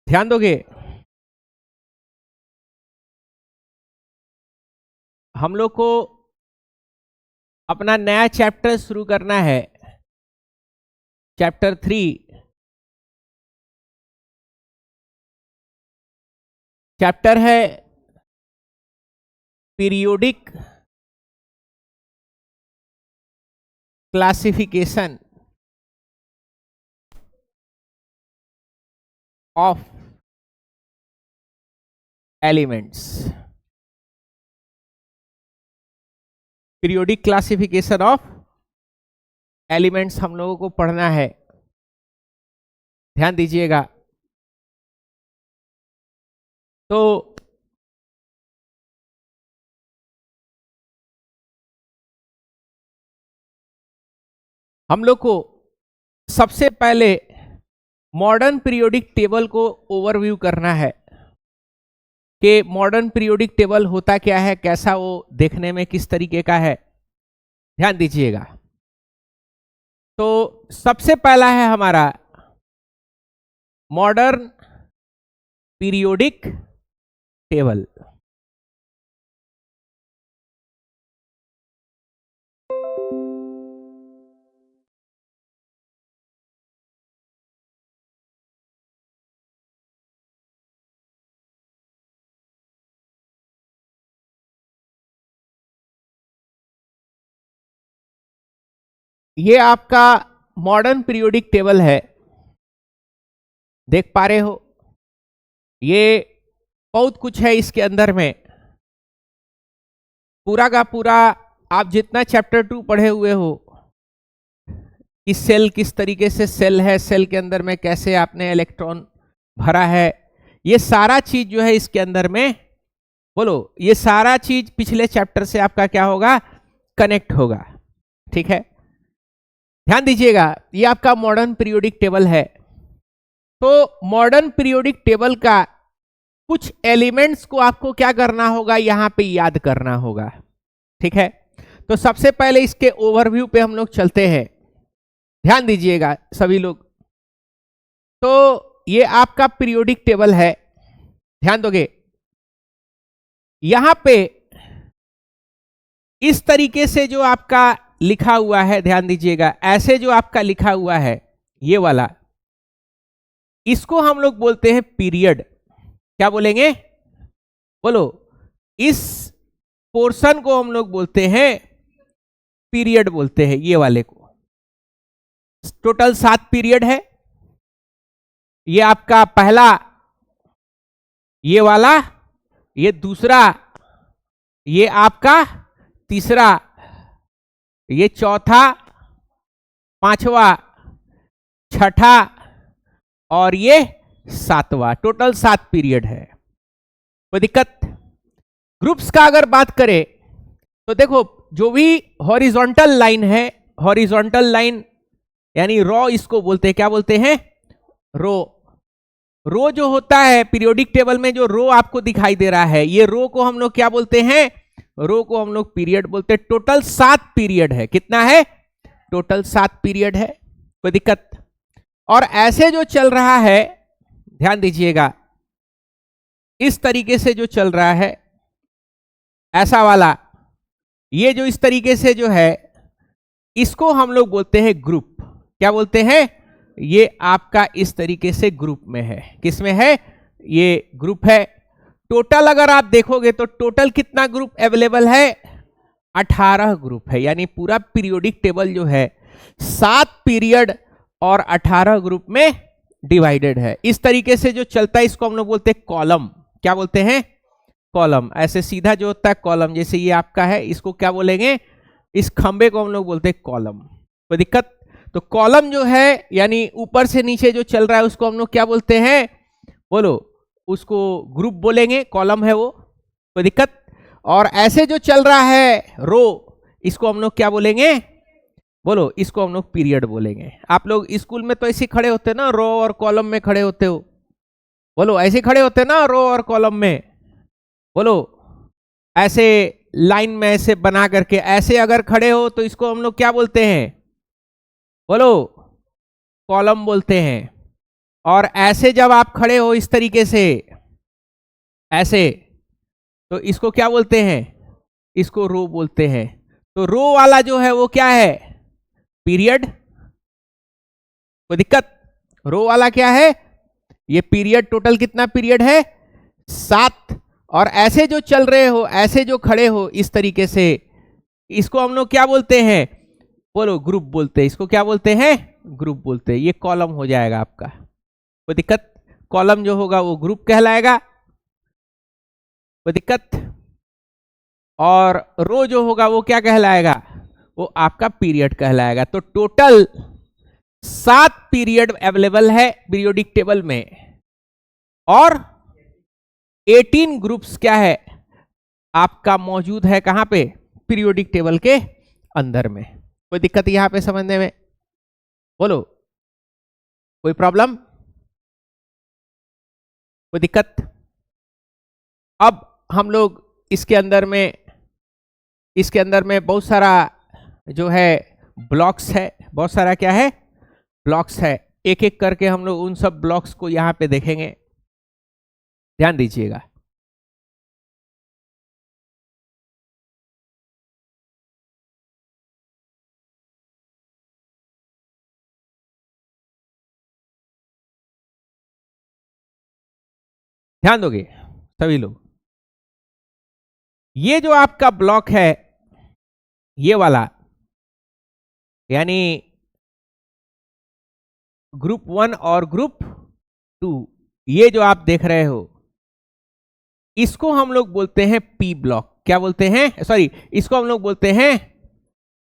ध्यान दोगे? हम लोग को अपना नया चैप्टर शुरू करना है, चैप्टर 3। चैप्टर है periodic classification of elements. Periodic classification of elements हम लोगों को पढ़ना है, ध्यान दीजिएगा। तो हम लोग को सबसे पहले मॉडर्न पीरियोडिक टेबल को ओवरव्यू करना है कि मॉडर्न पीरियोडिक टेबल होता क्या है, कैसा वो देखने में किस तरीके का है, ध्यान दीजिएगा। तो सबसे पहला है हमारा मॉडर्न पीरियोडिक टेबल। ये आपका मॉडर्न पीरियोडिक टेबल है, देख पा रहे हो? ये बहुत कुछ है इसके अंदर में, पूरा का पूरा आप जितना चैप्टर 2 पढ़े हुए हो कि सेल किस तरीके से सेल है, सेल के अंदर में कैसे आपने इलेक्ट्रॉन भरा है, ये सारा चीज जो है इसके अंदर में, बोलो, ये सारा चीज पिछले चैप्टर से आपका क्या होगा, कनेक्ट होगा। ठीक है, ध्यान दीजिएगा। ये आपका मॉडर्न पीरियोडिक टेबल है। तो मॉडर्न पीरियोडिक टेबल का कुछ एलिमेंट्स को आपको क्या करना होगा, यहां पे याद करना होगा। ठीक है, तो सबसे पहले इसके ओवरव्यू पे हम लोग चलते हैं, ध्यान दीजिएगा सभी लोग। तो ये आपका पीरियोडिक टेबल है, ध्यान दोगे। यहां पे इस तरीके से जो आपका लिखा हुआ है, ध्यान दीजिएगा, ऐसे जो आपका लिखा हुआ है ये वाला, इसको हम लोग बोलते हैं पीरियड। क्या बोलेंगे, बोलो? इस पोर्शन को हम लोग बोलते हैं पीरियड, बोलते हैं ये वाले को। टोटल 7 पीरियड है। ये आपका पहला, ये वाला, ये दूसरा, ये आपका तीसरा, ये चौथा, पांचवा, छठा और ये 7वां। टोटल 7 पीरियड है। कोई दिक्कत? ग्रुप्स का अगर बात करें तो देखो, जो भी हॉरिजॉन्टल लाइन है, हॉरिजॉन्टल लाइन यानी रॉ इसको बोलते हैं, क्या बोलते हैं, रो। रो जो होता है पीरियोडिक टेबल में, जो रो आपको दिखाई दे रहा है, ये रो को हम लोग क्या बोलते हैं, रो को हम लोग पीरियड बोलते हैं। टोटल 7 पीरियड है। कितना है? टोटल 7 पीरियड है। कोई दिक्कत? और ऐसे जो चल रहा है, ध्यान दीजिएगा, इस तरीके से जो चल रहा है, ऐसा वाला, ये जो इस तरीके से जो है, इसको हम लोग बोलते हैं ग्रुप। क्या बोलते हैं? ये आपका इस तरीके से ग्रुप में है। किस में है? ये ग्रुप है। टोटल अगर आप देखोगे तो टोटल कितना ग्रुप अवेलेबल है? 18 ग्रुप है। यानी पूरा पीरियोडिक टेबल जो है 7 पीरियड और 18 ग्रुप में डिवाइडेड है। इस तरीके से जो चलता है इसको हम लोग बोलते हैं कॉलम। क्या बोलते हैं? कॉलम। ऐसे सीधा जो होता है कॉलम, जैसे ये आपका है, इसको क्या बोलेंगे? इस खंबे को हम लोग बोलते हैं कॉलम। कोई दिक्कत? तो कॉलम जो है यानी ऊपर से नीचे जो चल रहा है उसको हम लोग क्या बोलते हैं? बोलो, उसको ग्रुप बोलेंगे, कॉलम है वो। कोई दिक्कत? और ऐसे जो चल रहा है रो, इसको हम लोग क्या बोलेंगे? बोलो, इसको हम लोग पीरियड बोलेंगे। आप लोग स्कूल में तो ऐसे खड़े होते ना, रो और कॉलम में खड़े होते हो। बोलो, ऐसे खड़े होते ना रो और कॉलम में। बोलो, ऐसे लाइन में ऐसे बना करके ऐसे अगर खड़े हो तो इसको हम लोग क्या बोलते हैं? बोलो, कॉलम बोलते हैं। और ऐसे जब आप खड़े हो इस तरीके से, ऐसे, तो इसको क्या बोलते हैं? इसको रो बोलते हैं। तो रो वाला जो है वो क्या है? पीरियड। कोई दिक्कत? रो वाला क्या है? ये पीरियड। टोटल कितना पीरियड है? 7। और ऐसे जो चल रहे हो, ऐसे जो खड़े हो इस तरीके से, इसको हम लोग क्या बोलते हैं? बोलो, ग्रुप बोलते हैं। इसको क्या बोलते हैं? ग्रुप बोलते हैं। ये कॉलम हो जाएगा आपका। कोई दिक्कत? कॉलम जो होगा वो ग्रुप कहलाएगा। कोई दिक्कत? और रो जो होगा वो क्या कहलाएगा? वो आपका पीरियड कहलाएगा। तो टोटल 7 पीरियड अवेलेबल है पीरियोडिक टेबल में, और 18 ग्रुप्स क्या है आपका मौजूद है कहां पे? पीरियोडिक टेबल के अंदर में। कोई दिक्कत यहां पे समझने में? बोलो, कोई प्रॉब्लम? कोई दिक्कत? अब हम लोग इसके अंदर में बहुत सारा जो है ब्लॉक्स है, बहुत सारा क्या है? ब्लॉक्स है। एक एक करके हम लोग उन सब ब्लॉक्स को यहां पे देखेंगे। ध्यान दीजिएगा। ध्यान दोगे सभी लोग? ये जो आपका ब्लॉक है, ये वाला, यानी ग्रुप 1 और ग्रुप 2, ये जो आप देख रहे हो, इसको हम लोग बोलते हैं पी ब्लॉक। क्या बोलते हैं? सॉरी, इसको हम लोग बोलते हैं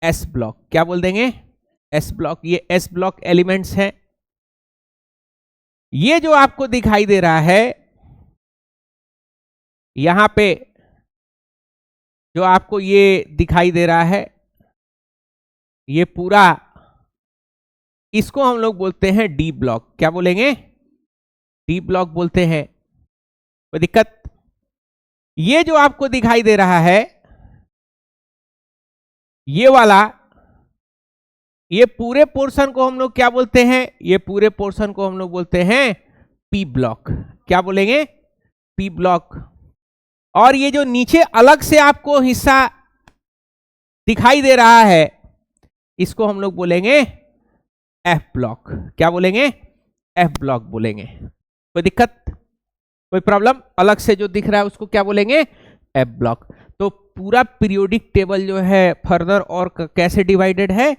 एस ब्लॉक। क्या बोल देंगे? S block. ये एस ब्लॉक एलिमेंट्स हैं। ये जो आपको दिखाई दे रहा है यहां पे, जो आपको ये दिखाई दे रहा है, ये पूरा, इसको हम लोग बोलते हैं डी ब्लॉक। क्या बोलेंगे? डी ब्लॉक बोलते हैं। कोई दिक्कत? ये जो आपको दिखाई दे रहा है, ये वाला, ये पूरे पोर्शन को हम लोग क्या बोलते हैं? ये पूरे पोर्शन को हम लोग बोलते हैं पी ब्लॉक। क्या बोलेंगे? P block. और ये जो नीचे अलग से आपको हिस्सा दिखाई दे रहा है, इसको हम लोग बोलेंगे एफ ब्लॉक। क्या बोलेंगे? एफ ब्लॉक बोलेंगे। कोई दिक्कत? कोई प्रॉब्लम? अलग से जो दिख रहा है उसको क्या बोलेंगे? F block. तो पूरा पीरियोडिक टेबल जो है फर्दर और कैसे डिवाइडेड है?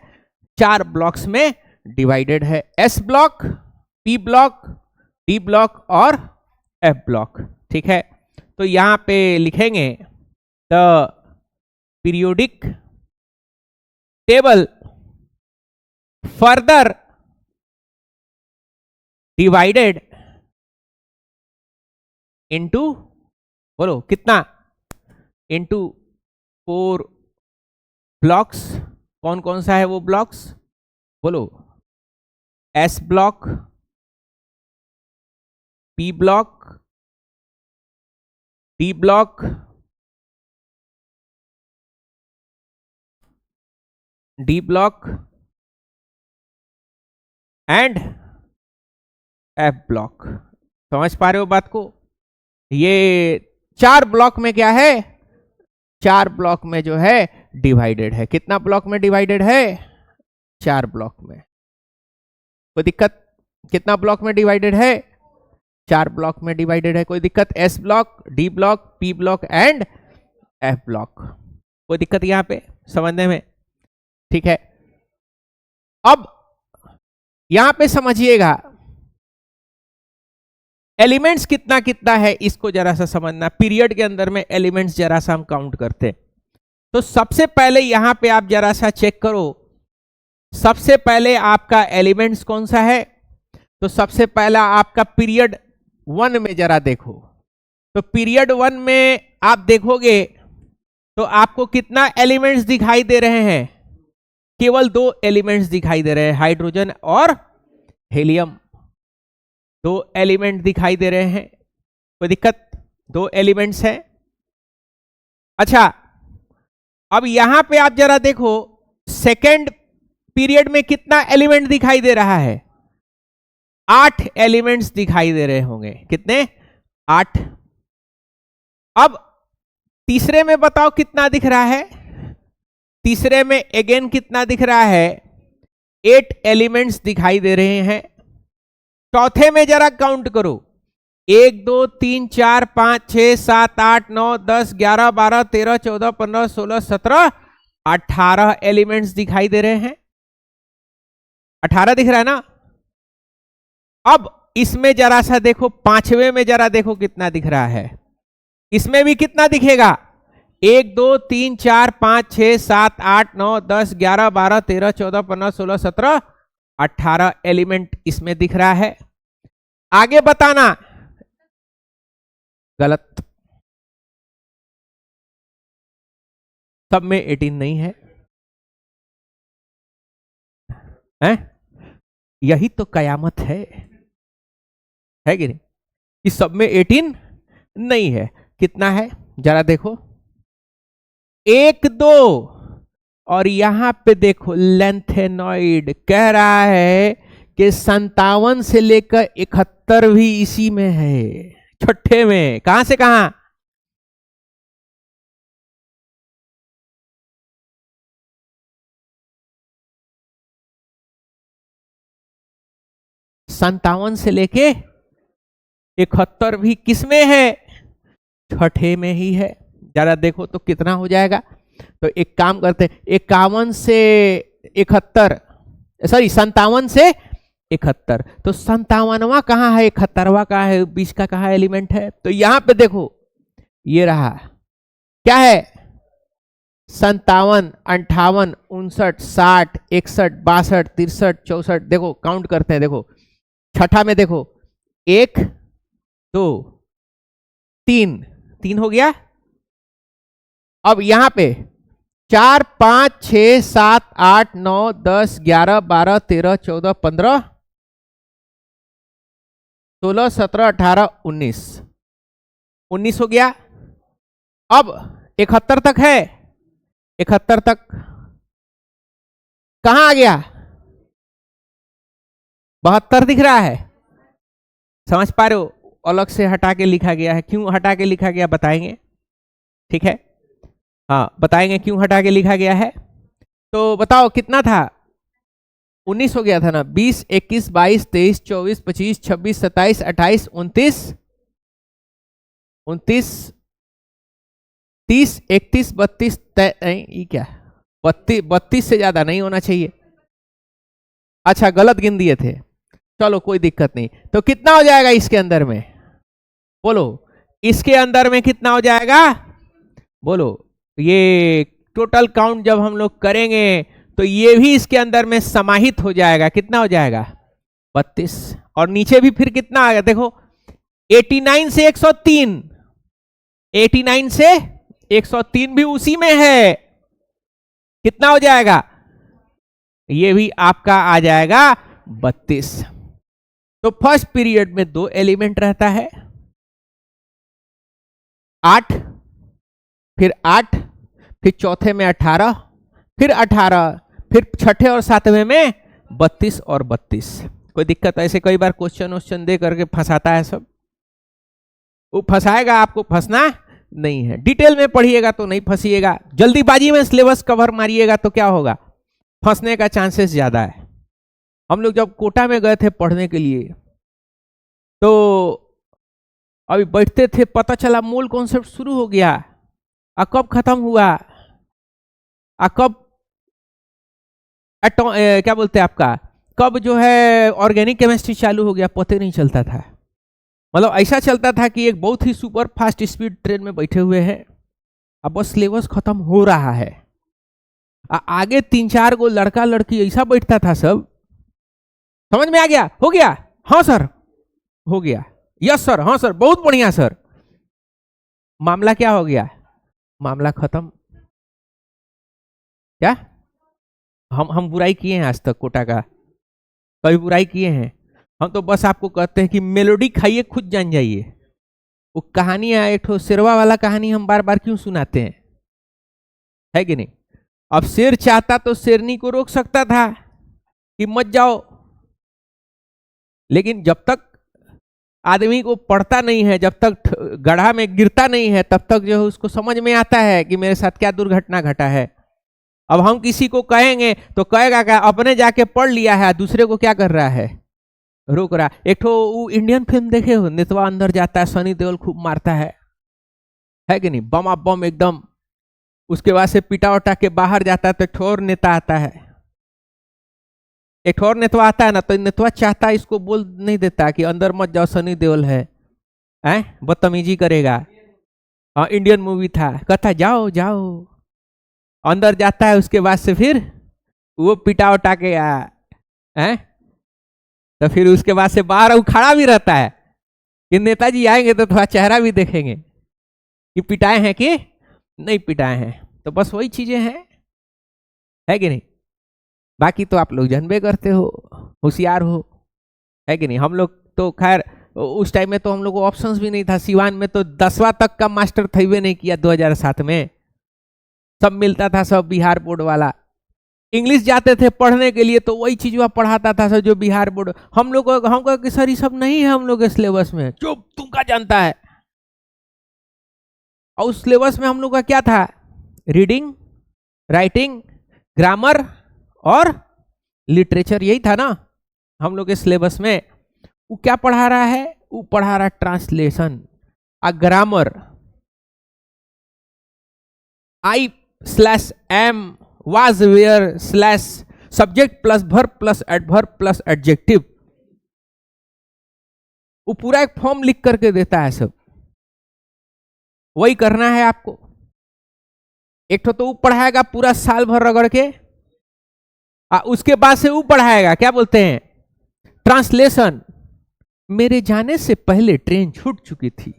4 ब्लॉक्स में डिवाइडेड है। S block, P block, D block और एफ ब्लॉक। ठीक है, तो यहां पे लिखेंगे the periodic table further divided into, बोलो कितना? Into 4 blocks. कौन कौन सा है वो ब्लॉक्स? बोलो, S block, P block, D block, D block and F block. समझ पा रहे हो बात को? ये 4 ब्लॉक में क्या है? 4 ब्लॉक में जो है डिवाइडेड है। कितना ब्लॉक में डिवाइडेड है? 4 ब्लॉक में। कोई दिक्कत? कितना ब्लॉक में डिवाइडेड है? 4 ब्लॉक में डिवाइडेड है। कोई दिक्कत? S block, D block, P block and F block. कोई दिक्कत यहां पे समझने में? ठीक है, अब यहां पे समझिएगा, एलिमेंट्स कितना कितना है इसको जरा सा समझना। पीरियड के अंदर में एलिमेंट्स जरा सा हम काउंट करते हैं। तो सबसे पहले यहां पे आप जरा सा चेक करो, सबसे पहले आपका एलिमेंट्स कौन सा है? तो सबसे पहला आपका पीरियड 1 में जरा देखो। तो पीरियड 1 में आप देखोगे तो आपको कितना एलिमेंट्स दिखाई दे रहे हैं? केवल 2 एलिमेंट्स दिखाई दे रहे हैं, हाइड्रोजन और हीलियम। 2 एलिमेंट दिखाई दे रहे हैं। कोई दिक्कत? 2 एलिमेंट्स हैं। अच्छा, अब यहां पे आप जरा देखो, सेकेंड पीरियड में कितना एलिमेंट दिखाई दे रहा है? 8 एलिमेंट्स दिखाई दे रहे होंगे। कितने? 8। अब तीसरे में बताओ कितना दिख रहा है? तीसरे में अगेन कितना दिख रहा है? 8 एलिमेंट्स दिखाई दे रहे हैं। चौथे में जरा काउंट करो, 1 2 3 4 5 6 7 8 9 10 11 12 13 14 15 16 17 18 एलिमेंट्स दिखाई दे रहे हैं। 18 दिख रहा है ना? अब इसमें जरा सा देखो, पांचवें में जरा देखो कितना दिख रहा है। इसमें भी कितना दिखेगा? 1 2 3 4 5 6 7 8 9 10 11 12 13 14 15 16 17 18 एलिमेंट इसमें दिख रहा है। आगे बताना। गलत, सब में 18 नहीं है। हैं? यही तो कयामत है कि नहीं? इस सब में 18 नहीं है। कितना है जरा देखो, 1 2, और यहां पे देखो लेंथेनॉइड कह रहा है कि 57 से लेकर 71 भी इसी में है, छठे में। कहां से कहां? संतावन से लेके 71 भी किसमें है? छठे में ही है। जरा देखो तो कितना हो जाएगा। तो एक काम करते हैं, 51 से 71, सॉरी 57 से 71, तो 57वां कहां है, 71वां कहां है, 20 का कहां एलिमेंट है? तो यहां पे देखो, ये रहा, क्या है? 57 58 59 60 61 62 63 64। देखो काउंट करते हैं, देखो छठा में देखो, 1 2 3, 3 हो गया। अब यहां पे 4 5 6 7 8 9 10 11 12 13 14 15 16 17 18 19, 19 हो गया। अब 71 तक है, 71 तक कहां आ गया? 72 दिख रहा है। समझ पा रहे हो? अलग से हटा के लिखा गया है। क्यों हटा के लिखा गया बताएंगे, ठीक है? हाँ बताएंगे क्यों हटा के लिखा गया है। तो बताओ कितना था? 19 हो गया था ना? 20 21 22 23 24 25 26 27 28 29 29 30 31 32 नहीं, ये क्या 32 से ज्यादा नहीं होना चाहिए। अच्छा गलत गिन दिए थे, चलो कोई दिक्कत नहीं। तो कितना हो जाएगा इसके अंदर में? बोलो इसके अंदर में कितना हो जाएगा? बोलो। ये टोटल काउंट जब हम लोग करेंगे तो ये भी इसके अंदर में समाहित हो जाएगा। कितना हो जाएगा? 32। और नीचे भी फिर कितना आ गया देखो, 89 से 103, 89 से 103 भी उसी में है। कितना हो जाएगा? ये भी आपका आ जाएगा 32। तो फर्स्ट पीरियड में 2 एलिमेंट रहता है, 8, फिर 8, फिर चौथे में 18, फिर 18, फिर छठे और सातवें में 32 और 32। कोई दिक्कत? ऐसे कई बार क्वेश्चन दे करके फंसाता है सब, वो फंसाएगा, आपको फंसना नहीं है। डिटेल में पढ़िएगा तो नहीं फंसिएगा, जल्दीबाजी में सिलेबस कवर मारिएगा तो क्या होगा, फंसने का चांसेस ज्यादा है। हम लोग जब कोटा में गए थे पढ़ने के लिए तो अभी बैठते थे, पता चला मूल कॉन्सेप्ट शुरू हो गया, और कब खत्म हुआ, और कब क्या बोलते हैं आपका, कब जो है ऑर्गेनिक केमिस्ट्री चालू हो गया, पता नहीं चलता था। मतलब ऐसा चलता था कि एक बहुत ही सुपर फास्ट स्पीड ट्रेन में बैठे हुए हैं, अब बस सिलेबस खत्म हो रहा है। आगे 3-4 गो लड़का लड़की ऐसा बैठता था, सब समझ में आ गया, हो गया, हाँ सर हो गया, यस सर, हाँ सर बहुत बढ़िया सर। मामला क्या हो गया? मामला खत्म। क्या हम बुराई किए हैं आज तक कोटा का? कभी बुराई किए हैं? हम तो बस आपको कहते हैं कि मेलोडी खाइए, खुद जान जाइए। वो कहानी है, एक ठो शेरवा वाला कहानी हम बार बार क्यों सुनाते हैं, है कि नहीं? अब शेर चाहता तो शेरनी को रोक सकता था कि मत जाओ, लेकिन जब तक आदमी को पढ़ता नहीं है, जब तक गड्ढा में गिरता नहीं है, तब तक जो है उसको समझ में आता है कि मेरे साथ क्या दुर्घटना घटा है। अब हम किसी को कहेंगे तो कहेगा क्या, अपने जाके पढ़ लिया है, दूसरे को क्या कर रहा है, रोक रहा। एक तो इंडियन फिल्म देखे हो, नेतवा अंदर जाता है, सनी देओल खूब मारता है कि नहीं, बम बम एकदम, उसके बाद से पिटा उटा के बाहर जाता है तो एक और नेता आता है, एक और नेतवा आता है ना, तो नेतवा चाहता है इसको बोल नहीं देता कि अंदर मत जाओ, सनी देओल है, बदतमीजी करेगा। हाँ, इंडियन मूवी था, कहता जाओ जाओ, अंदर जाता है, उसके बाद से फिर वो पिटा उटा के तो फिर उसके बाद से बाहर खड़ा भी रहता है कि नेताजी आएंगे तो थोड़ा चेहरा भी देखेंगे कि पिटाए हैं कि नहीं पिटाए हैं। तो बस वही चीजें हैं, है कि नहीं। बाकी तो आप लोग जानबे करते हो, होशियार हो, है कि नहीं। हम लोग तो खैर उस टाइम में तो हम लोग को ऑप्शंस भी नहीं था। सिवान में तो 10वां तक का मास्टर थे नहीं किया 2007 में, सब मिलता था, सब बिहार बोर्ड वाला। इंग्लिश जाते थे पढ़ने के लिए तो वही चीज वह पढ़ाता था सब जो बिहार बोर्ड। हम लोग हमको कि सर ये सब नहीं है हम लोग के सिलेबस में। चुप, तुम क्या जानता है। और उस सिलेबस में हम लोग का क्या था, रीडिंग, राइटिंग, ग्रामर और लिटरेचर, यही था ना हम लोग के सिलेबस में। वो क्या पढ़ा रहा है, वो पढ़ा रहा है translation, grammar, I/M was where slash subject plus verb plus adverb plus adjective। वो पूरा एक फॉर्म लिख करके देता है, सब वही करना है आपको। एक तो वो पढ़ाएगा पूरा साल भर रगड़ के, उसके बाद से वो पढ़ाएगा क्या बोलते हैं, ट्रांसलेशन। मेरे जाने से पहले ट्रेन छूट चुकी थी,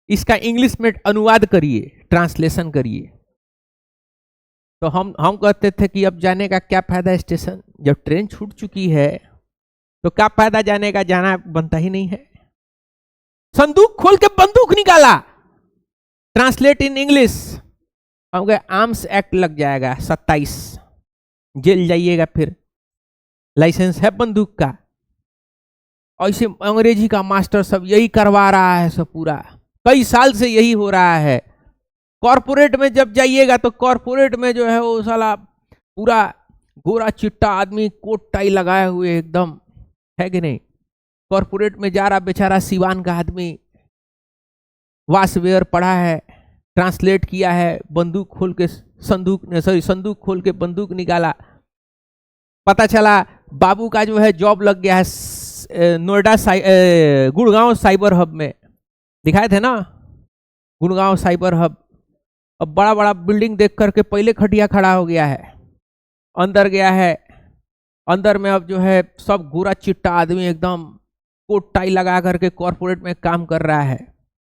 इसका इंग्लिश में अनुवाद करिए, ट्रांसलेशन करिए। तो हम कहते थे कि अब जाने का क्या फायदा स्टेशन, जब ट्रेन छूट चुकी है तो क्या फायदा जाने का, जाना बनता ही नहीं है। संदूक खोल के बंदूक निकाला, ट्रांसलेट इन इंग्लिश। हम कहे आर्म्स एक्ट लग जाएगा 27, जेल जाइएगा, फिर लाइसेंस है बंदूक का। ऐसे अंग्रेजी का मास्टर सब यही करवा रहा है, सब पूरा कई साल से यही हो रहा है। कॉर्पोरेट में जब जाइएगा तो कॉर्पोरेट में जो है वो साला पूरा गोरा चिट्टा आदमी, कोट टाई लगाए हुए एकदम, है कि नहीं। कॉर्पोरेट में जा रहा बेचारा सिवान का आदमी, वासवेयर पढ़ा है, ट्रांसलेट किया है, बंदूक खोल के संदूक खोल के बंदूक निकाला। पता चला बाबू का जो है जॉब लग गया है नोएडा गुड़गांव साइबर हब में, दिखाए थे ना गुड़गांव साइबर हब। अब बड़ा बड़ा बिल्डिंग देख करके पहले खटिया खड़ा हो गया है, अंदर गया है, अंदर में अब जो है सब गोरा चिट्टा आदमी एकदम कोट टाई लगा करके कॉर्पोरेट में काम कर रहा है,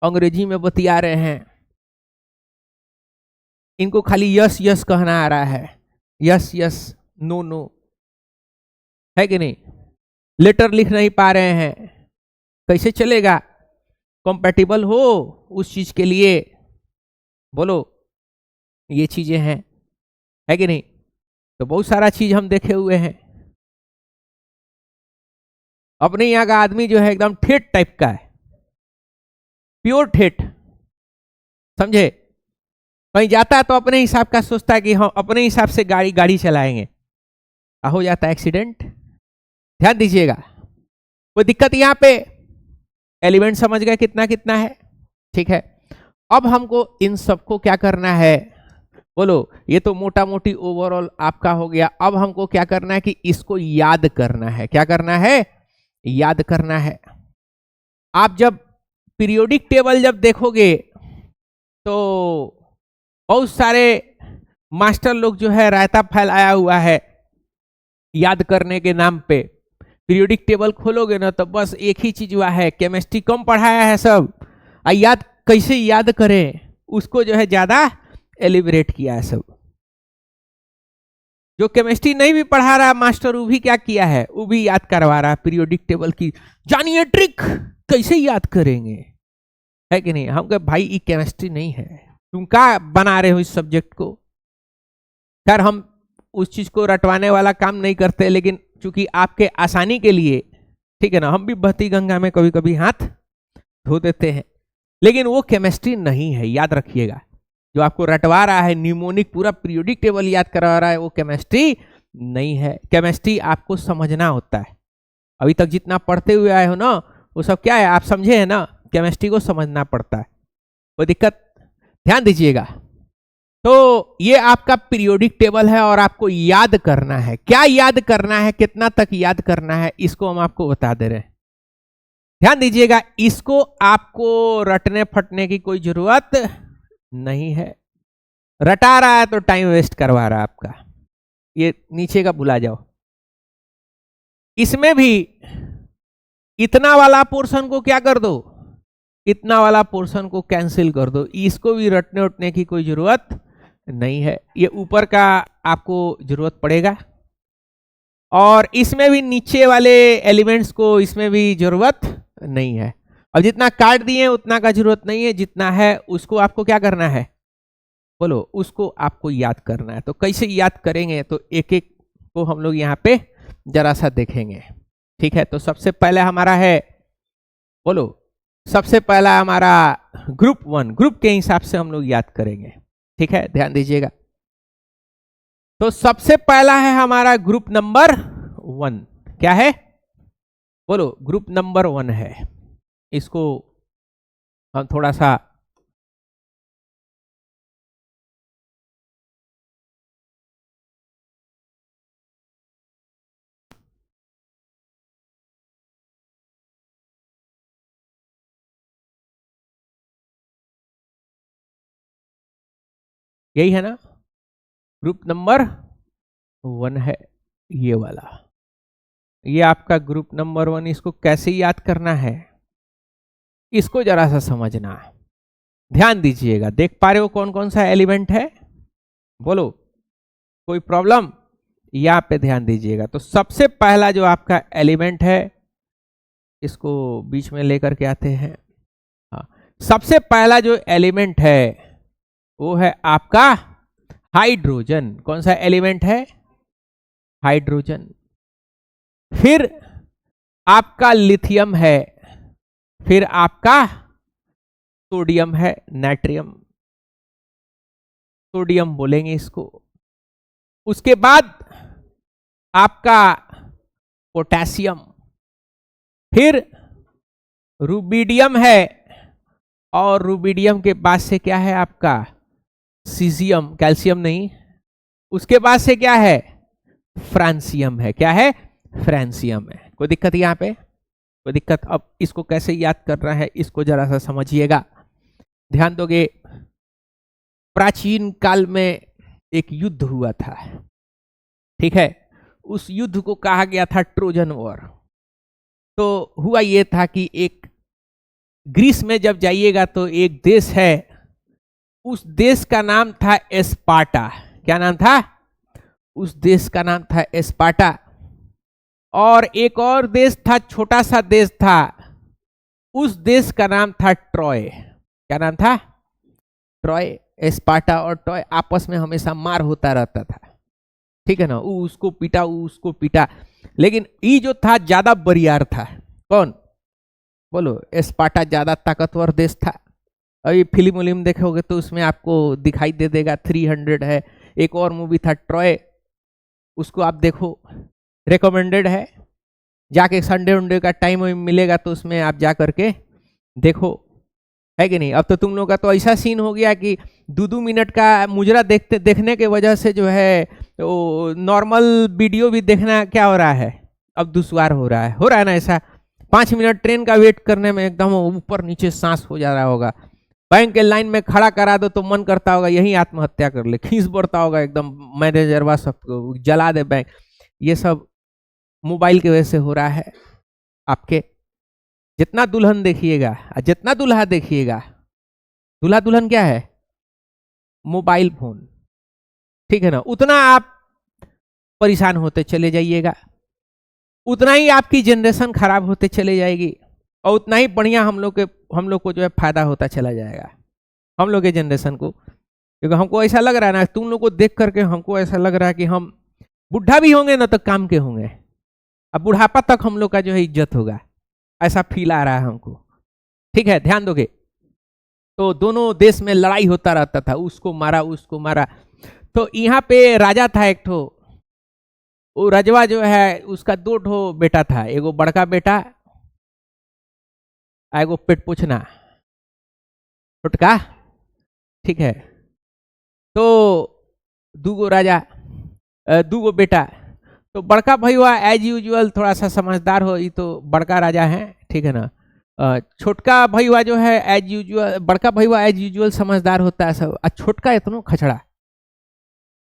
अंग्रेजी में बतिया रहे हैं। इनको खाली यस यस कहना आ रहा है, यस यस नो नो, है कि नहीं। लेटर लिख नहीं पा रहे हैं, कैसे चलेगा, कंपैटिबल हो उस चीज के लिए, बोलो। ये चीजें हैं, है कि नहीं। तो बहुत सारा चीज हम देखे हुए हैं। अपने यहाँ का आदमी जो है एकदम ठेठ टाइप का है, प्योर ठेठ, समझे। कहीं जाता है तो अपने हिसाब का सोचता है कि हम अपने हिसाब से गाड़ी चलाएंगे, हो जाता है एक्सीडेंट। ध्यान दीजिएगा, कोई दिक्कत यहाँ पे एलिमेंट समझ गए कितना कितना है, ठीक है। अब हमको इन सबको क्या करना है, बोलो। ये तो मोटा मोटी ओवरऑल आपका हो गया। अब हमको क्या करना है कि इसको याद करना है। क्या करना है, याद करना है। आप जब पीरियोडिक टेबल जब देखोगे तो बहुत सारे मास्टर लोग जो है रायता फैलाया हुआ है याद करने के नाम पे। पीरियोडिक टेबल खोलोगे ना तो बस एक ही चीज हुआ है, केमिस्ट्री कम पढ़ाया है सब, याद कैसे याद करें उसको जो है ज्यादा एलिबरेट किया है सब। जो केमिस्ट्री नहीं भी पढ़ा रहा मास्टर, वो भी क्या किया है, वो भी याद करवा रहा है पीरियोडिक टेबल की। जानिए ट्रिक, कैसे याद करेंगे, है कि नहीं। हम कहे भाई ये केमिस्ट्री नहीं है, तुम क्या बना रहे हो इस सब्जेक्ट को। खैर हम उस चीज को रटवाने वाला काम नहीं करते, लेकिन चूंकि आपके आसानी के लिए, ठीक है ना, हम भी बहती गंगा में कभी कभी हाथ धो देते हैं, लेकिन वो केमिस्ट्री नहीं है, याद रखिएगा। जो आपको रटवा रहा है न्यूमोनिक पूरा पीरियोडिक टेबल याद करा रहा है, वो केमिस्ट्री नहीं है। केमिस्ट्री आपको समझना होता है। अभी तक जितना पढ़ते हुए आए हो ना, वो सब क्या है आप समझे है ना, केमिस्ट्री को समझना पड़ता है, कोई दिक्कत, ध्यान दीजिएगा। तो ये आपका पीरियोडिक टेबल है और आपको याद करना है। क्या याद करना है, कितना तक याद करना है, इसको हम आपको बता दे रहे हैं। ध्यान दीजिएगा, इसको आपको रटने फटने की कोई जरूरत नहीं है। रटा रहा है तो टाइम वेस्ट करवा रहा है आपका, ये नीचे का भुला जाओ। इसमें भी इतना वाला पोर्शन को क्या कर दो, इतना वाला पोर्शन को कैंसिल कर दो, इसको भी रटने उठने की कोई जरूरत नहीं है। ये ऊपर का आपको जरूरत पड़ेगा, और इसमें भी नीचे वाले एलिमेंट्स को इसमें भी जरूरत नहीं है। अब जितना काट दिए उतना का जरूरत नहीं है, जितना है उसको आपको क्या करना है, बोलो, उसको आपको याद करना है। तो कैसे याद करेंगे, तो एक एक को हम लोग यहाँ पे जरा सा देखेंगे, ठीक है। तो सबसे पहले हमारा है, बोलो, सबसे पहला हमारा ग्रुप 1, ग्रुप के हिसाब से हम लोग याद करेंगे, ठीक है, ध्यान दीजिएगा। तो सबसे पहला है हमारा ग्रुप नंबर 1, क्या है, बोलो, ग्रुप नंबर 1 है। इसको हम थोड़ा सा यही है ना, ग्रुप नंबर 1 है ये वाला, ये आपका ग्रुप नंबर 1। इसको कैसे याद करना है, इसको जरा सा समझना, ध्यान दीजिएगा। देख पा रहे हो कौन कौन सा एलिमेंट है, बोलो, कोई प्रॉब्लम, यहाँ पे ध्यान दीजिएगा। तो सबसे पहला जो आपका एलिमेंट है, इसको बीच में लेकर के आते हैं। हाँ, सबसे पहला जो एलिमेंट है वो है आपका हाइड्रोजन। कौन सा एलिमेंट है, हाइड्रोजन। फिर आपका लिथियम है, फिर आपका सोडियम है, नाइट्रियम, सोडियम बोलेंगे इसको। उसके बाद आपका पोटेशियम, फिर रुबिडियम है, और रुबिडियम के बाद से क्या है आपका सीजियम, कैल्शियम नहीं। उसके बाद से क्या है, फ्रांसियम है, क्या है, फ्रांसियम है। कोई दिक्कत यहाँ पे, कोई दिक्कत। अब इसको कैसे याद करना है, इसको जरा सा समझिएगा, ध्यान दोगे। प्राचीन काल में एक युद्ध हुआ था, ठीक है, उस युद्ध को कहा गया था ट्रोजन वॉर। तो हुआ ये था कि एक ग्रीस में जब जाइएगा तो एक देश है, उस देश का नाम था एस्पार्टा। क्या नाम था, उस देश का नाम था एस्पार्टा। और एक और देश था, छोटा सा देश था, उस देश का नाम था ट्रॉय। क्या नाम था, ट्रॉय। एस्पार्टा और ट्रॉय आपस में हमेशा मार होता रहता था, ठीक है ना, वो उसको पीटा, वो उसको पीटा। लेकिन ये जो था ज्यादा बरियार था, कौन, बोलो, एस्पार्टा ज्यादा ताकतवर देश था। अभी फिल्म उलिम देखोगे तो उसमें आपको दिखाई दे देगा, 300 है। एक और मूवी था ट्रॉय, उसको आप देखो, रिकमेंडेड है, जाके संडे उंडे का टाइम मिलेगा तो उसमें आप जा करके देखो, है कि नहीं। अब तो तुम लोग का तो ऐसा सीन हो गया कि 2-2 मिनट का मुजरा देखने के वजह से जो है तो नॉर्मल वीडियो भी देखना क्या हो रहा है, अब दुश्वार हो रहा है ना ऐसा। 5 मिनट ट्रेन का वेट करने में एकदम ऊपर नीचे सांस हो जा रहा होगा। बैंक के लाइन में खड़ा करा दो तो मन करता होगा यही आत्महत्या कर ले, खींच पड़ता होगा एकदम, मैनेजरवा सबको जला दे बैंक। ये सब मोबाइल की वजह से हो रहा है। आपके जितना दुल्हन देखिएगा, जितना दूल्हा देखिएगा, दूल्हा दुल्हन क्या है, मोबाइल फोन, ठीक है ना, उतना आप परेशान होते चले जाइएगा, उतना ही आपकी जनरेशन खराब होते चले जाएगी, और उतना ही बढ़िया हम लोग को जो है फायदा होता चला जाएगा, हम लोग के जनरेशन को। क्योंकि हमको ऐसा लग रहा है ना, तुम लोग को देख करके हमको ऐसा लग रहा है कि हम बुढ़ा भी होंगे ना तो काम के होंगे, अब बुढ़ापा तक हम लोग का जो है इज्जत होगा, ऐसा फील आ रहा है हमको। ठीक है, ध्यान दोगे। तो दोनों देश में लड़ाई होता रहता था, उसको मारा उसको मारा। तो यहाँ पे राजा था एक ठो, वो रजवा जो है उसका दो ठो बेटा था, एगो बड़का बेटा, एगो पेट पूछना छोटका। ठीक है, तो दूगो राजा, दूगो बेटा। तो बड़का भैया एज यूजुअल थोड़ा सा समझदार हो, ये तो बड़का राजा है, ठीक है ना। छोटका भैया जो है एज यूजुअल, बड़का भैया एज यूजुअल समझदार होता है सब, और छोटका इतना खचड़ा,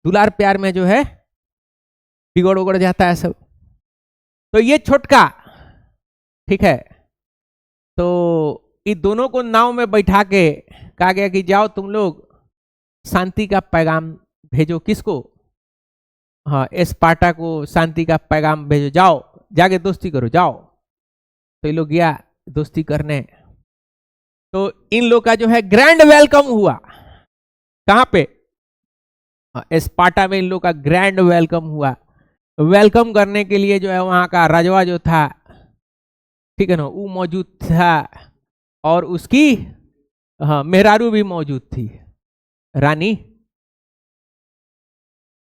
दुलार प्यार में जो है बिगड़ उगड़ जाता है सब। तो ये छोटका, ठीक है, तो इन दोनों को नाव में बैठा के कहा गया कि जाओ तुम लोग शांति का पैगाम भेजो। किसको? हाँ, स्पार्टा को शांति का पैगाम भेजो, जाओ जाके दोस्ती करो जाओ। तो ये लोग गया दोस्ती करने। तो इन लोग का जो है ग्रैंड वेलकम हुआ। कहाँ पे? स्पार्टा में इन लोग का ग्रैंड वेलकम हुआ। वेलकम करने के लिए जो है वहां का राजवा जो था, ठीक है ना, वो मौजूद था, और उसकी हाँ मेहरारू भी मौजूद थी, रानी।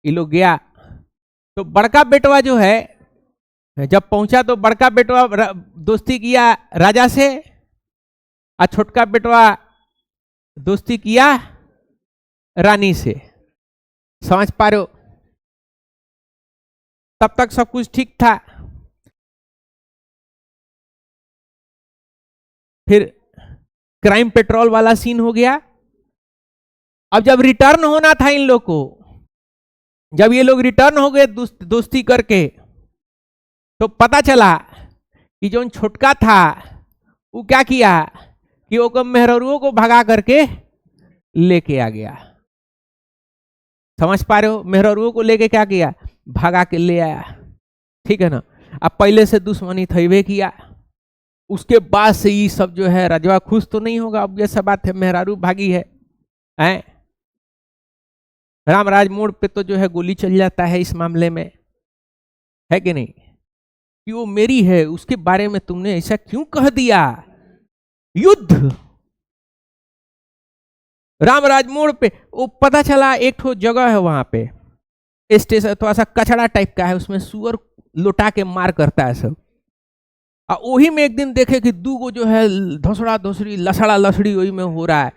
ये लोग गया तो बड़का बेटवा जो है जब पहुंचा तो बड़का बेटवा दोस्ती किया राजा से, और छोटका बेटवा दोस्ती किया रानी से। समझ पा रहे हो? तब तक सब कुछ ठीक था। फिर क्राइम पेट्रोल वाला सीन हो गया। अब जब रिटर्न होना था इन लोग को, जब ये लोग रिटर्न हो गए दोस्ती करके, तो पता चला कि जो छोटका था वो क्या किया कि वो मेहरुओं को भगा करके लेके आ गया। समझ पा रहे हो? मेहरुओं को लेके क्या किया? भगा के ले आया। ठीक है ना। अब पहले से दुश्मनी थईबे किया, उसके बाद से ये सब जो है रजवा खुश तो नहीं होगा, अब जैसा बात है मेहरारू भागी है, हैं? रामराज मोड़ पे तो जो है गोली चल जाता है इस मामले में, है कि नहीं? कि वो मेरी है, उसके बारे में तुमने ऐसा क्यों कह दिया? युद्ध रामराज मोड़ पे। वो पता चला एक ठो जगह है वहां पे, स्टेशन थोड़ा सा कचड़ा टाइप का है, उसमें सुअर लुटा के मार करता है सब। और वही में एक दिन देखे कि दूगो जो है धोसड़ा धोसड़ी लसड़ा लसड़ी वही में हो रहा है।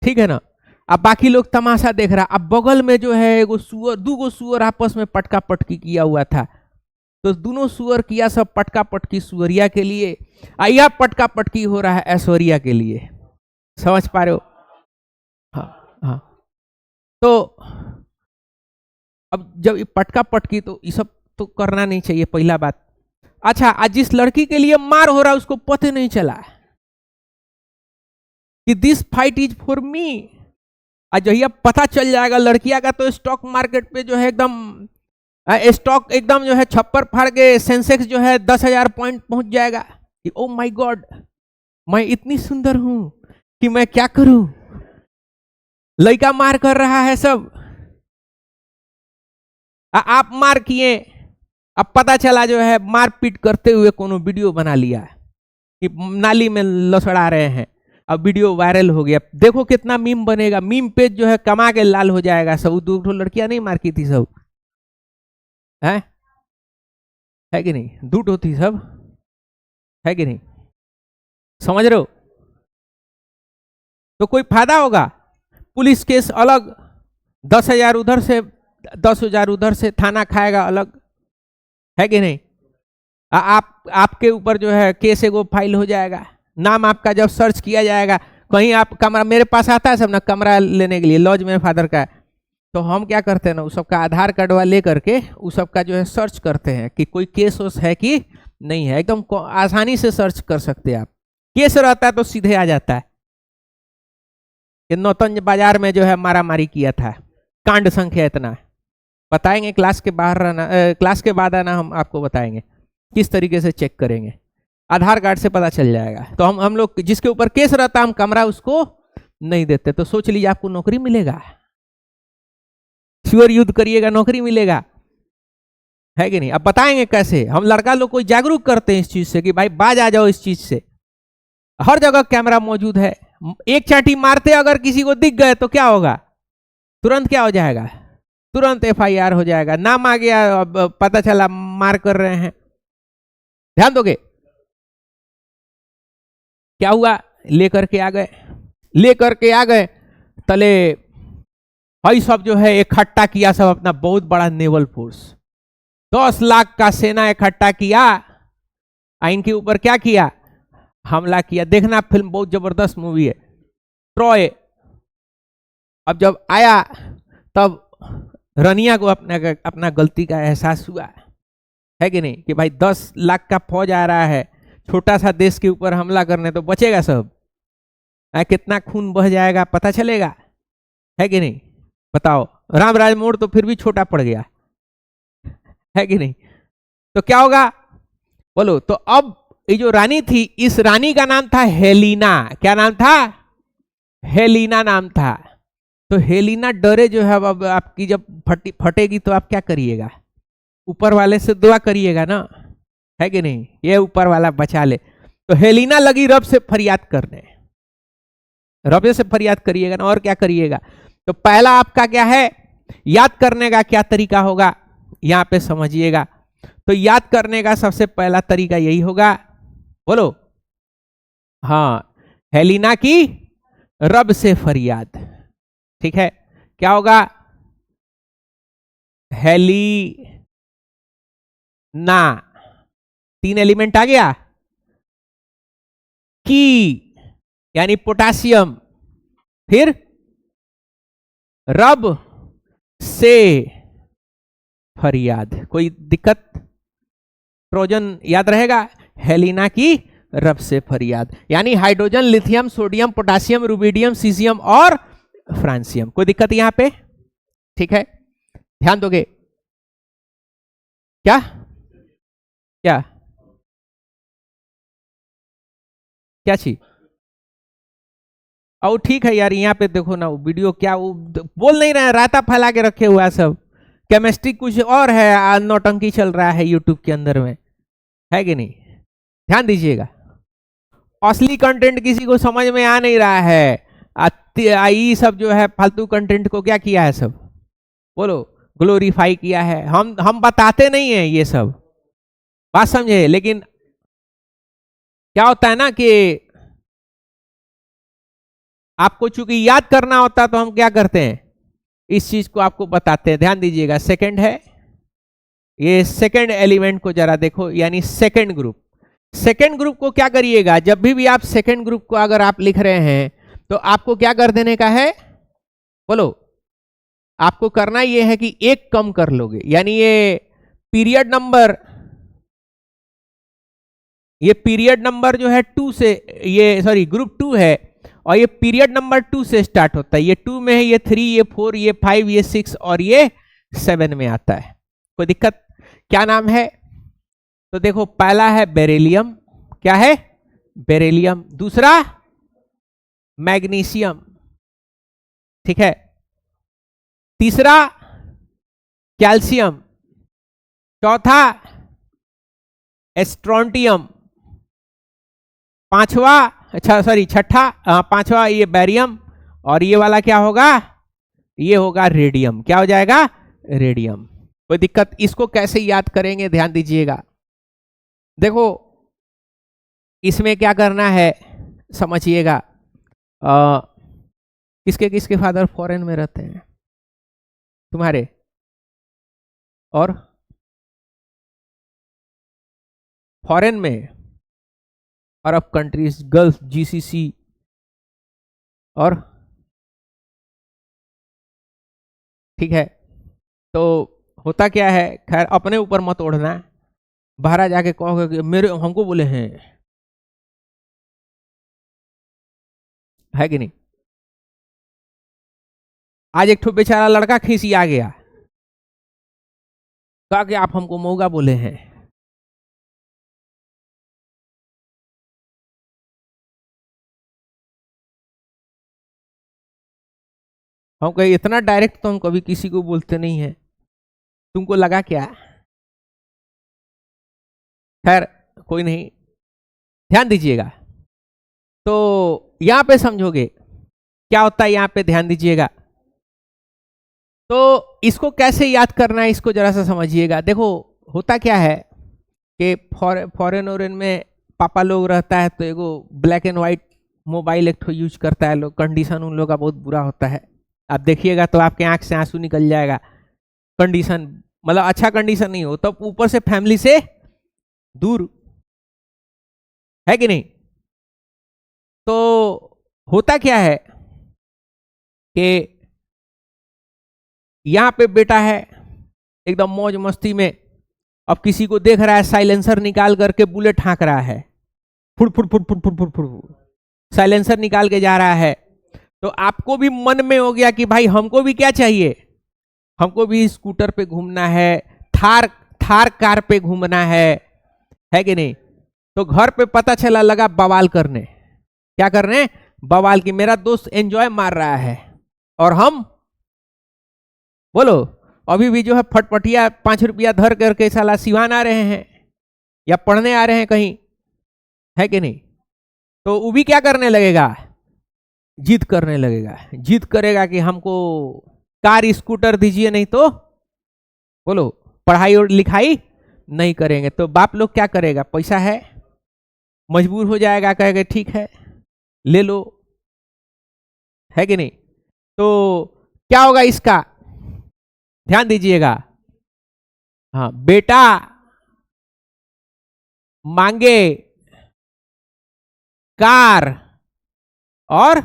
ठीक है ना। अब बाकी लोग तमाशा देख रहा। अब बगल में जो है एगो सुअर, दूगो सुअर आपस में पटका पटकी किया हुआ था। तो दोनों सुअर किया सब पटका पटकी सुअरिया के लिए, या पटका पटकी हो रहा है ऐश्वर्या के लिए। समझ पा रहे हो? हाँ हाँ। तो अब जब ये पटका पटकी, तो ये सब तो करना नहीं चाहिए, पहला बात। अच्छा, आज जिस लड़की के लिए मार हो रहा है उसको पता नहीं चला कि this fight is for me. आज जहिया पता चल जाएगा लड़किया का, तो स्टॉक मार्केट पे जो है एकदम स्टॉक एकदम जो है छप्पर फाड़ के सेंसेक्स जो है 10,000 पॉइंट पहुंच जाएगा कि ओ माय गॉड, मैं इतनी सुंदर हूं कि मैं क्या करूं, लड़का मार कर रहा है सब, आप मार किए। अब पता चला जो है मारपीट करते हुए कोनो वीडियो बना लिया कि नाली में लसड़ा रहे हैं। अब वीडियो वायरल हो गया, देखो कितना मीम बनेगा, मीम पेज जो है कमा के लाल हो जाएगा सब। दो लड़कियां नहीं मार की थी सब, है कि नहीं? दूट होती सब, है कि नहीं? समझ रहे हो? तो कोई फायदा होगा? पुलिस केस अलग, 10,000 उधर से 10,000 उधर से थाना खाएगा अलग, है कि नहीं? आपके ऊपर जो है केस एगो फाइल हो जाएगा, नाम आपका जब सर्च किया जाएगा, कहीं आप कमरा, मेरे पास आता है सब ना कमरा लेने के लिए, लॉज मेरे फादर का, तो हम क्या करते हैं ना, उस सबका आधार कार्ड वाला ले करके उस सबका जो है सर्च करते हैं कि कोई केस वोस है कि नहीं है। एकदम आसानी से सर्च कर सकते हैं आप। केस रहता है तो सीधे आ जाता है कि नौतंज बाजार में जो है मारा मारी किया था, कांड संख्या इतना। बताएंगे क्लास के बाहर रहना, क्लास के बाद आना, हम आपको बताएंगे किस तरीके से चेक करेंगे। आधार कार्ड से पता चल जाएगा। तो हम लोग जिसके ऊपर केस रहता है हम कमरा उसको नहीं देते। तो सोच लीजिए आपको नौकरी मिलेगा, सुअर युद्ध करिएगा नौकरी मिलेगा, है कि नहीं? अब बताएंगे कैसे, हम लड़का लोग को जागरूक करते हैं इस चीज से कि भाई बाज आ जाओ इस चीज से। हर जगह कैमरा मौजूद है, एक चाटी मारते अगर किसी को दिख गए तो क्या होगा, तुरंत क्या हो जाएगा, तुरंत एफआईआर हो जाएगा, नाम आ गया, अब पता चला मार कर रहे हैं। ध्यान दोगे? क्या हुआ, लेकर के आ गए, लेकर के आ गए तले, भाई सब जो है इकट्ठा किया, सब अपना बहुत बड़ा नेवल फोर्स, 10 लाख का सेना इकट्ठा किया, इनके ऊपर क्या किया, हमला किया। देखना फिल्म बहुत जबरदस्त मूवी है, ट्रॉय। अब जब आया तब रनिया को अपना गलती का एहसास हुआ, है कि नहीं, कि भाई 10 लाख का फौज आ रहा है, छोटा सा देश के ऊपर हमला करने, तो बचेगा सब, कितना खून बह जाएगा पता चलेगा, है कि नहीं? बताओ, रामराज मोड़ तो फिर भी छोटा पड़ गया, है कि नहीं? तो क्या होगा बोलो? तो अब ये जो रानी थी, इस रानी का नाम था हेलीना। क्या नाम था? हेलीना नाम था। तो हेलीना डरे जो है, अब आपकी जब फटेगी तो आप क्या करिएगा, ऊपर वाले से दुआ करिएगा ना, है कि नहीं, ये ऊपर वाला बचा ले। तो हेलीना लगी रब से फरियाद करने, रब से फरियाद करिएगा ना, और क्या करिएगा। तो पहला आपका क्या है, याद करने का क्या तरीका होगा, यहां पे समझिएगा। तो याद करने का सबसे पहला तरीका यही होगा, बोलो, हाँ, हेलीना की रब से फरियाद। ठीक है, क्या होगा, हेलीना, 3 एलिमेंट आ गया, की यानी पोटासियम, फिर रब से फरियाद। कोई दिक्कत? ट्रोजन याद रहेगा, हेलीना की रब से फरियाद, यानी hydrogen, lithium, sodium, potassium, rubidium, caesium और फ्रांसियम। कोई दिक्कत यहां पे? ठीक है, ध्यान दोगे? क्या क्या क्या चीज? और ठीक है यार, यहाँ पे देखो ना, वो वीडियो क्या वो बोल नहीं रहे हैं, रायता फैला के रखे हुआ है सब, केमिस्ट्री कुछ और है, नौटंकी चल रहा है यूट्यूब के अंदर में, है कि नहीं? ध्यान दीजिएगा, असली कंटेंट किसी को समझ में आ नहीं रहा है, ये सब जो है फालतू कंटेंट को क्या किया है सब, बोलो, ग्लोरीफाई किया है। हम बताते नहीं है ये सब, बात समझे? लेकिन क्या होता है ना कि आपको चूंकि याद करना होता है, तो हम क्या करते हैं, इस चीज को आपको बताते हैं। ध्यान दीजिएगा, सेकंड है, ये सेकंड एलिमेंट को जरा देखो, यानी सेकंड ग्रुप। सेकंड ग्रुप को क्या करिएगा, जब भी आप सेकंड ग्रुप को अगर आप लिख रहे हैं, तो आपको क्या कर देने का है, बोलो, आपको करना यह है कि एक कम कर लोगे, यानी ये पीरियड नंबर, ये पीरियड नंबर जो है 2 से, ये सॉरी ग्रुप 2 है, और ये पीरियड नंबर 2 से स्टार्ट होता है। ये 2 में है, ये 3, ये 4, ये 5, ये 6 और ये 7 में आता है। कोई दिक्कत? क्या नाम है? तो देखो, पहला है बेरिलियम, क्या है, बेरिलियम। दूसरा मैग्नीशियम, ठीक है। तीसरा कैल्शियम। चौथा स्ट्रोंटियम। पांचवा, अच्छा सॉरी छठा, पांचवा ये बैरियम, और ये वाला क्या होगा, ये होगा रेडियम। क्या हो जाएगा, रेडियम। कोई दिक्कत? इसको कैसे याद करेंगे, ध्यान दीजिएगा। देखो, इसमें क्या करना है समझिएगा। किसके किसके फादर फॉरेन में रहते हैं? तुम्हारे? और फॉरेन में, अरब कंट्रीज, गल्फ, जीसीसी, और ठीक है। तो होता क्या है, खैर अपने ऊपर मत ओढ़ना, बाहर जाके कहोगे कि मेरे हमको बोले हैं, है कि नहीं? आज एक ठो बेचारा लड़का खींची आ गया, कहा कि आप हमको मौगा बोले हैं। हम कहे इतना डायरेक्ट तो हम कभी किसी को बोलते नहीं है, तुमको लगा क्या? खैर कोई नहीं, ध्यान दीजिएगा। तो यहां पे समझोगे क्या होता है, यहां पे ध्यान दीजिएगा। तो इसको कैसे याद करना है, इसको जरा सा समझिएगा। देखो होता क्या है कि फॉरेन ओरेन में पापा लोग रहता है तो एगो ब्लैक एंड व्हाइट मोबाइल एक ठो यूज करता है लोग, कंडीशन उन लोग का बहुत बुरा होता है। आप देखिएगा तो आपके आंख से आंसू निकल जाएगा। कंडीशन मतलब अच्छा कंडीशन नहीं हो तो ऊपर से फैमिली से दूर, है कि नहीं। तो होता क्या है कि यहां पे बेटा है एकदम मौज मस्ती में, अब किसी को देख रहा है साइलेंसर निकाल करके बुलेट हाँक रहा है, फुड़ फुड़ फुड़ फुड़ फुड़ फुड़ फुड़ साइलेंसर निकाल के जा रहा है। तो आपको भी मन में हो गया कि भाई हमको भी क्या चाहिए, हमको भी स्कूटर पे घूमना है, थार कार पे घूमना है कि नहीं। तो घर पे पता चला लगा बवाल करने, क्या करने, बवाल की मेरा दोस्त एंजॉय मार रहा है और हम बोलो अभी भी जो है फटपटिया 5 रुपया धर करके साला सिवान आ रहे हैं या पढ़ने आ रहे हैं कहीं, है कि नहीं। तो वो भी क्या करने लगेगा, जिद करने लगेगा, जिद करेगा कि हमको कार स्कूटर दीजिए, नहीं तो बोलो पढ़ाई और लिखाई नहीं करेंगे। तो बाप लोग क्या करेगा, पैसा है, मजबूर हो जाएगा, कहेगा ठीक है ले लो, है कि नहीं। तो क्या होगा इसका, ध्यान दीजिएगा। हाँ, बेटा मांगे कार और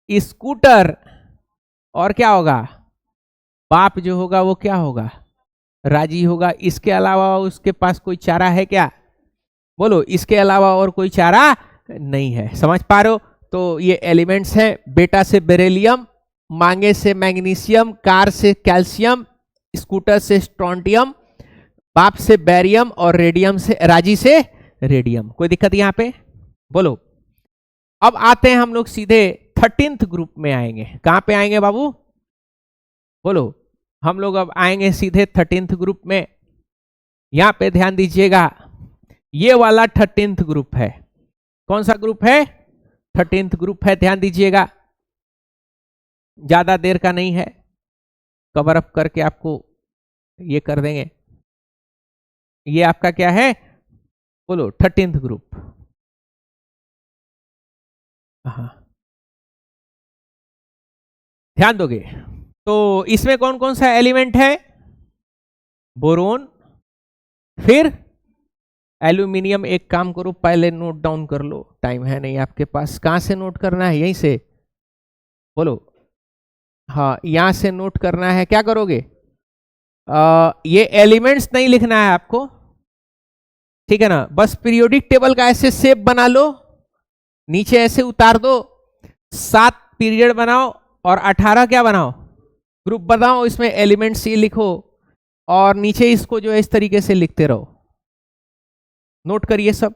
स्कूटर, और क्या होगा, बाप जो होगा वो क्या होगा, राजी होगा। इसके अलावा उसके पास कोई चारा है क्या, बोलो इसके अलावा और कोई चारा नहीं है। समझ पा रहे हो। तो ये एलिमेंट्स हैं, बेटा से बेरिलियम, मांगे से मैग्नीशियम, कार से कैल्शियम, स्कूटर से स्ट्रोंटियम, बाप से बैरियम और रेडियम से राजी से रेडियम। कोई दिक्कत यहां पे, बोलो। अब आते हैं हम लोग सीधे 13th ग्रुप में आएंगे। कहां पे आएंगे बाबू, बोलो। हम लोग अब आएंगे सीधे 13th ग्रुप में। यहां पे ध्यान दीजिएगा, ये वाला 13th ग्रुप है। कौन सा ग्रुप है, 13th ग्रुप है। ध्यान दीजिएगा, ज्यादा देर का नहीं है, कवर अप करके आपको ये कर देंगे। ये आपका क्या है, बोलो 13th ग्रुप। हाँ, ध्यान दोगे तो इसमें कौन कौन सा एलिमेंट है, बोरोन, फिर एल्यूमिनियम। एक काम करो पहले नोट डाउन कर लो, टाइम है नहीं आपके पास। कहां से नोट करना है, यहीं से, बोलो। हाँ, यहां से नोट करना है। क्या करोगे, ये एलिमेंट्स नहीं लिखना है आपको, ठीक है ना। बस पीरियोडिक टेबल का ऐसे शेप बना लो, नीचे ऐसे उतार दो, 7 पीरियड बनाओ और 18 क्या बनाओ, ग्रुप बनाओ। इसमें एलिमेंट्स ये लिखो और नीचे इसको जो है इस तरीके से लिखते रहो। नोट करिए सब।